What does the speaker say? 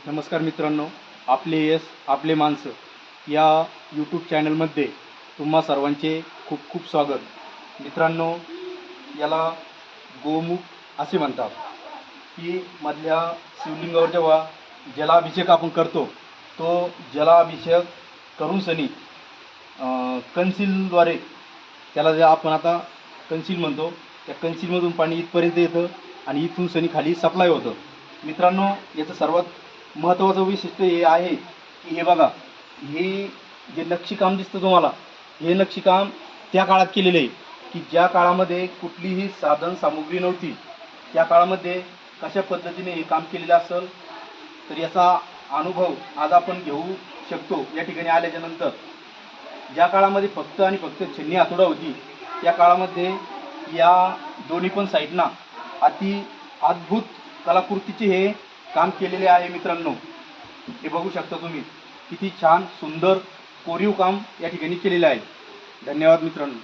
नमस्कार मित्रांनो, आपले यश आपले माणसं या यूट्यूब चॅनलमध्ये तुम्हा सर्वांचे खूप खूप स्वागत. मित्रांनो, याला गोमुख असे म्हणतात की मधल्या शिवलिंगावर जेव्हा जलाभिषेक आपण करतो, तो जलाभिषेक करून सनी कन्सीलद्वारे त्याला जे आपण आता कन्सील म्हणतो, त्या कन्सीलमधून पाणी इथपर्यंत येतं आणि इथून सनी खाली सप्लाय होतं. मित्रांनो, याचं सर्वात महत्त्वाचं वैशिष्ट्य हे आहे की हे बघा, हे जे नक्षीकाम दिसतं तुम्हाला, हे नक्षीकाम त्या काळात केलेलं आहे की ज्या काळामध्ये कुठलीही साधन सामुग्री नव्हती. त्या काळामध्ये कशा पद्धतीने हे काम केलेलं असेल, तर याचा अनुभव आज आपण घेऊ शकतो या ठिकाणी आल्याच्यानंतर. ज्या काळामध्ये फक्त आणि फक्त छन्नी हातोडा होती, त्या काळामध्ये या दोन्ही पण साईडना अति अद्भुत कलाकृतीचे हे काम केलेले आहे. मित्रांनो, हे बघू शकता तुम्ही, किती छान सुंदर कोरीव काम या ठिकाणी केलेलं आहे. धन्यवाद मित्रांनो.